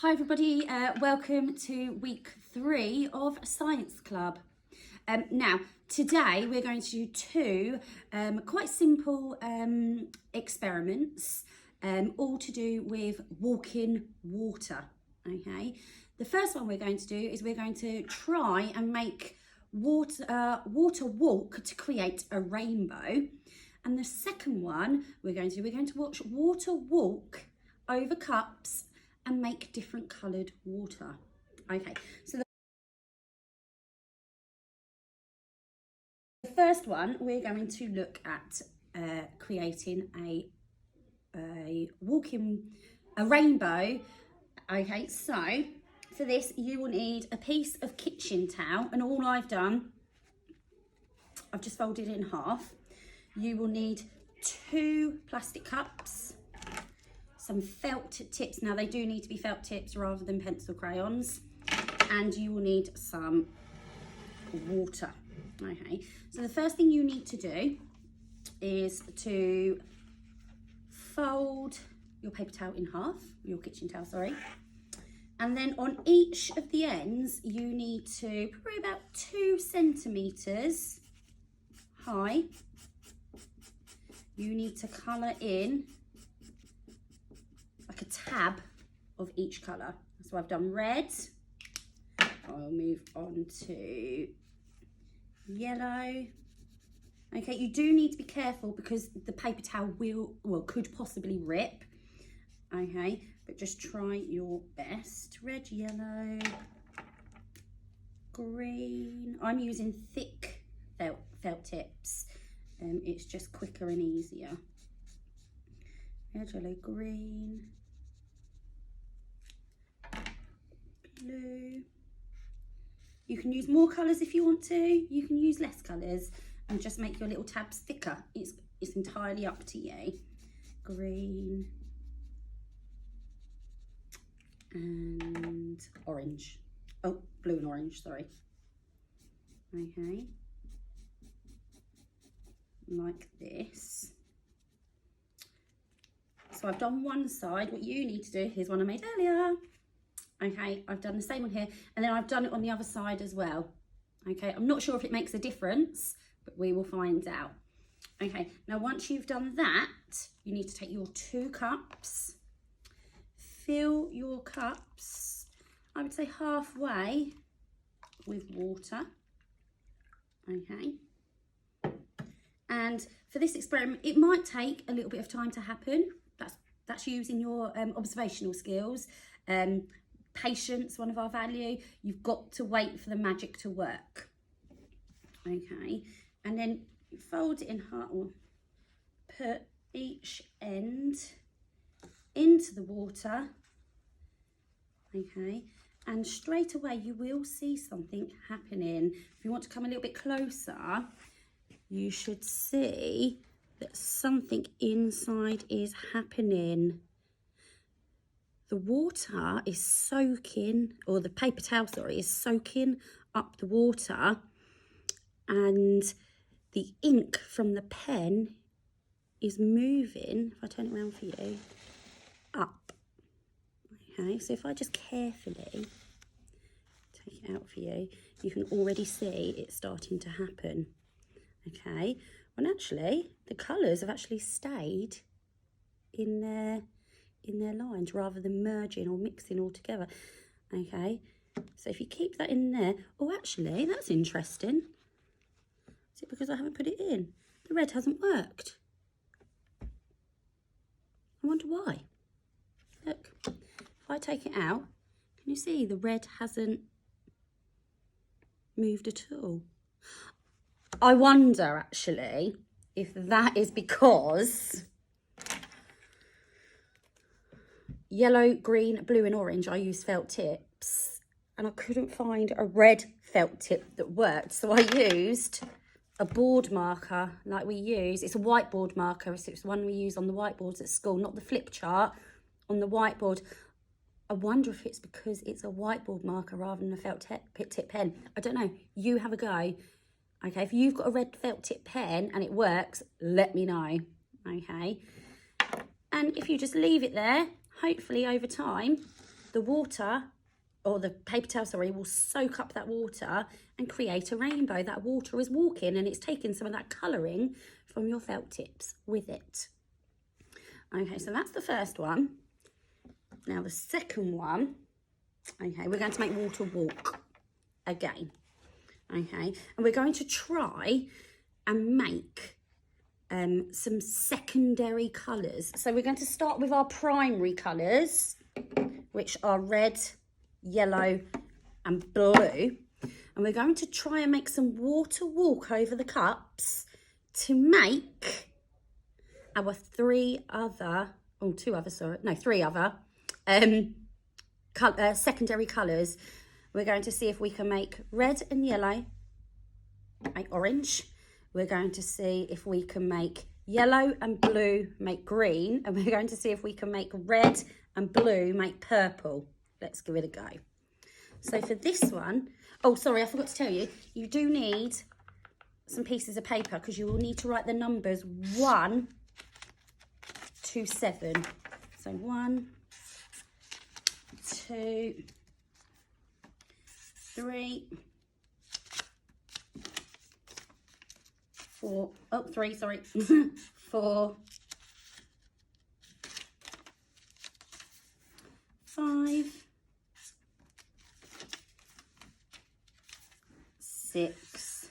Hi everybody, welcome to week 3 of Science Club. Now, today we're going to do two quite simple experiments, all to do with walking water, okay? The first one we're going to do is we're going to try and make water walk to create a rainbow. And the second one we're going to watch water walk over cups and make different coloured water. Okay, so the first one, we're going to look at creating a rainbow. Okay, so for this you will need a piece of kitchen towel, and all I've done, I've just folded it in half. You will need 2 plastic cups, some felt tips. Now they do need to be felt tips rather than pencil crayons, and you will need some water. Okay, so the first thing you need to do is to fold your paper towel in half, your kitchen towel, sorry, and then on each of the ends you need to probably about 2 centimeters high, you need to colour in like a tab of each colour. So I've done red, I'll move on to yellow. Okay, you do need to be careful because the paper towel could possibly rip. Okay, but just try your best. Red, yellow, green. I'm using thick felt tips. It's just quicker and easier. Red, yellow, green, blue. You can use more colours if you want to. You can use less colours and just make your little tabs thicker. It's entirely up to you. Green and orange. Oh, blue and orange, sorry. Okay. Like this. So I've done one side. What you need to do, here's one I made earlier. Okay, I've done the same one here, and then I've done it on the other side as well. Okay, I'm not sure if it makes a difference, but we will find out. Okay, now once you've done that, you need to take your 2 cups, fill your cups, I would say halfway with water. Okay, and for this experiment, it might take a little bit of time to happen. That's using your observational skills. Patience, one of our value. You've got to wait for the magic to work. Okay, and then you fold it in half, or put each end into the water. Okay, and straight away you will see something happening. If you want to come a little bit closer, you should see that something inside is happening. The water is soaking, or the paper towel, sorry, is soaking up the water, and the ink from the pen is moving, if I turn it around for you, up. Okay, so if I just carefully take it out for you, you can already see it starting to happen. Okay, and actually the colours have actually stayed in their lines rather than merging or mixing all together. Okay, so if you keep that in there, oh actually that's interesting. Is it because I haven't put it in? The red hasn't worked. I wonder why. Look, if I take it out, can you see the red hasn't moved at all? I wonder actually if that is because yellow, green, blue and orange, I used felt tips and I couldn't find a red felt tip that worked. So I used a board marker like we use. It's a whiteboard marker. So it's the one we use on the whiteboards at school, not the flip chart, on the whiteboard. I wonder if it's because it's a whiteboard marker rather than a felt tip pen. I don't know. You have a go. Okay, if you've got a red felt tip pen and it works, let me know. Okay, and if you just leave it there, hopefully over time the water, or the paper towel, sorry, will soak up that water and create a rainbow. That water is walking and it's taking some of that colouring from your felt tips with it. Okay, so that's the first one. Now the second one, okay, we're going to make water walk again. Okay, and we're going to try and make some secondary colours. So we're going to start with our primary colours, which are red, yellow and blue. And we're going to try and make some water walk over the cups to make our three other secondary colours. We're going to see if we can make red and yellow, make orange. We're going to see if we can make yellow and blue, make green. And we're going to see if we can make red and blue, make purple. Let's give it a go. So for this one, oh, sorry, I forgot to tell you, you do need some pieces of paper because you will need to write the numbers 1 to 7. So 1, 2, 3, 4, oh, 3, sorry, 4, 5, 6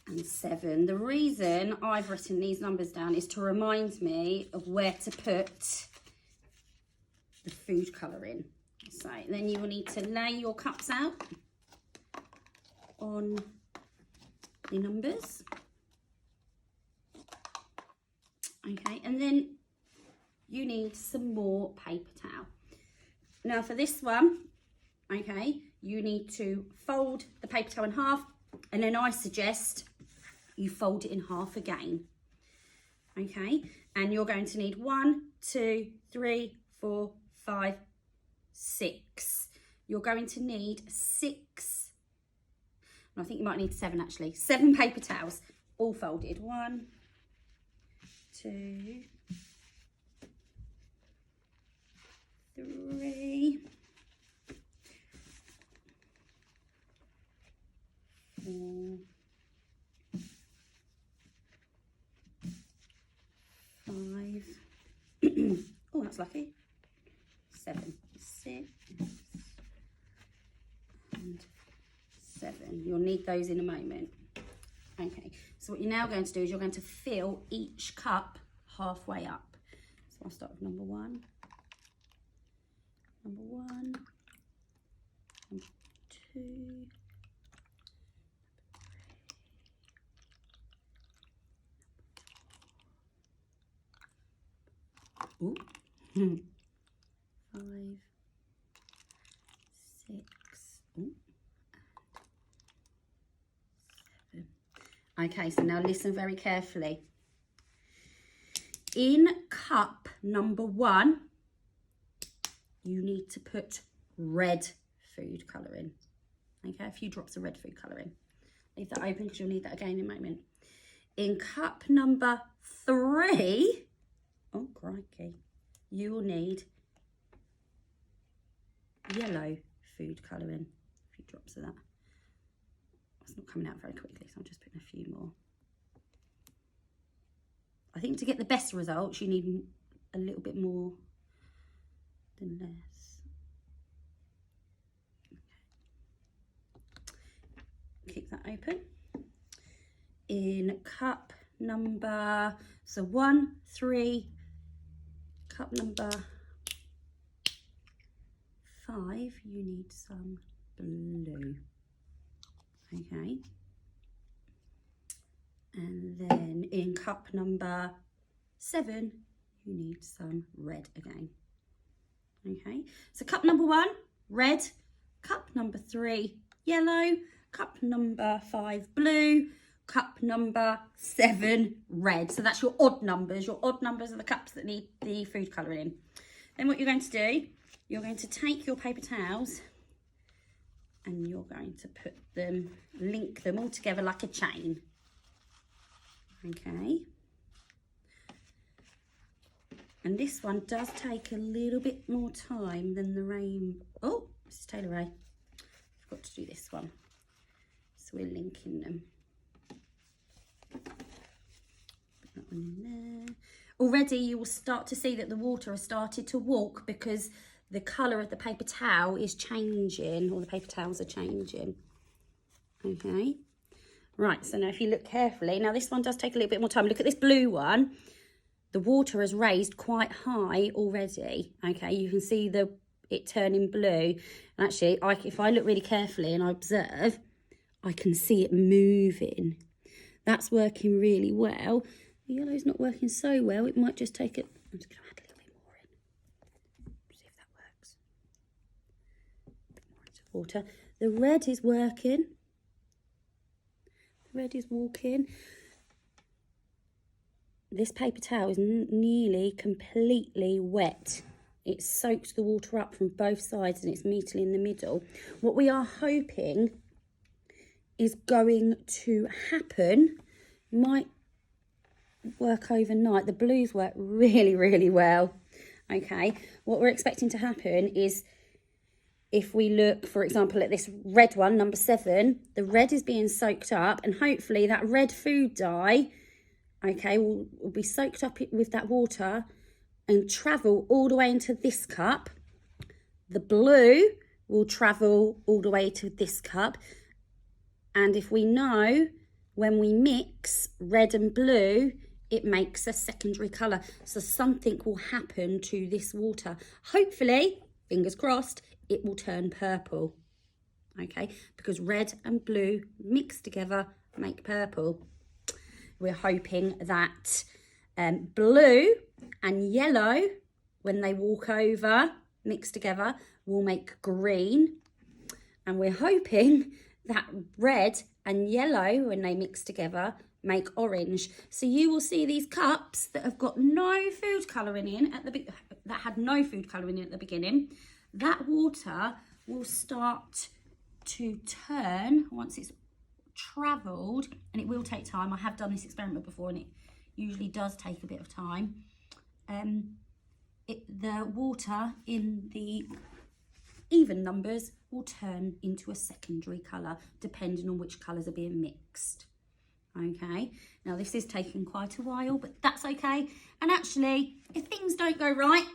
and 7. The reason I've written these numbers down is to remind me of where to put the food colouring. So then you will need to lay your cups out on the numbers. Okay, and then you need some more paper towel. Now for this one, okay, you need to fold the paper towel in half, and then I suggest you fold it in half again. Okay, and you're going to need 1, 2, 3, 4, 5, 6. You're going to need 6, and I think you might need 7 actually. 7 paper towels, all folded. 1, 2, 3, 4, 5. Oh, that's lucky. 7, 6, and 7. You'll need those in a moment. Okay, so what you're now going to do is you're going to fill each cup halfway up. So I'll start with number 1. Number 1. Number 2. Ooh. 5, 6, ooh, 7. Okay, so now listen very carefully. In cup number 1, you need to put red food colouring. Okay, a few drops of red food colouring. Leave that open because you'll need that again in a moment. In cup number 3, oh crikey, you will need yellow food colouring. A few drops of that. It's not coming out very quickly, so I'm just putting a few more. I think to get the best results, you need a little bit more than less. Okay. Keep that open. In cup number, so 1, 3, cup number 5, you need some blue. Okay. And then in cup number 7, you need some red again. Okay, so cup number 1, red. Cup number 3, yellow. Cup number 5, blue. Cup number 7, red. So that's your odd numbers. Your odd numbers are the cups that need the food colouring in. Then what you're going to do, you're going to take your paper towels and you're going to put them, link them all together like a chain. Okay. And this one does take a little bit more time than the rain. Oh, this is Taylor Ray. Forgot to do this one. So we're linking them. Put that one in there. Already you will start to see that the water has started to walk because the colour of the paper towel is changing, or the paper towels are changing. Okay. Right, so now if you look carefully, now this one does take a little bit more time. Look at this blue one. The water has raised quite high already. Okay, you can see it turning blue. And actually, if I look really carefully and I observe, I can see it moving. That's working really well. The yellow's not working so well. It might just take it. I'm just going to add a little bit more in. See if that works. A bit more into water. The red is working. The red is walking. This paper towel is nearly completely wet. It soaked the water up from both sides and it's meeting in the middle. What we are hoping is going to happen, might work overnight. The blues work really, really well. Okay, what we're expecting to happen is, if we look, for example, at this red one, number 7, the red is being soaked up, and hopefully that red food dye, okay, will be soaked up with that water and travel all the way into this cup. The blue will travel all the way to this cup. And if we know, when we mix red and blue, it makes a secondary colour. So something will happen to this water. Hopefully, fingers crossed, it will turn purple. Okay, because red and blue mixed together make purple. We're hoping that blue and yellow, when they walk over, mixed together, will make green. And we're hoping that red and yellow, when they mix together, make orange. So you will see these cups that have got no food colouring in that had no food colouring in at the beginning. That water will start to turn once it's travelled, and it will take time. I have done this experiment before and it usually does take a bit of time. The water in the even numbers will turn into a secondary colour depending on which colours are being mixed. Okay, now this is taking quite a while, but that's okay. And actually, if things don't go right,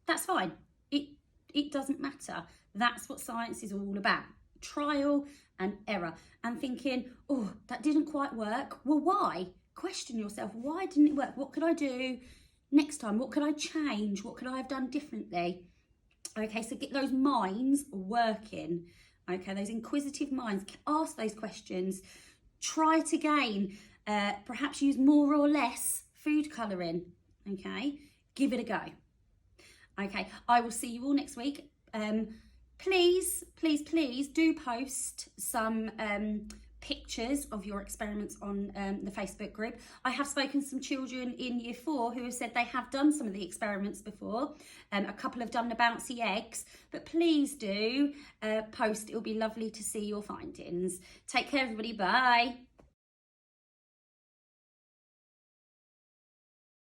that's fine. It doesn't matter. That's what science is all about. Trial and error. And thinking, oh, that didn't quite work. Well, why? Question yourself, why didn't it work? What could I do next time? What could I change? What could I have done differently? Okay, so get those minds working. Okay, those inquisitive minds. Ask those questions. Try it again. Perhaps use more or less food colouring. Okay, give it a go. Okay, I will see you all next week. Please do post some pictures of your experiments on the Facebook group. I have spoken to some children in year 4 who have said they have done some of the experiments before. A couple have done the bouncy eggs, but please do post. It'll be lovely to see your findings. Take care, everybody. Bye.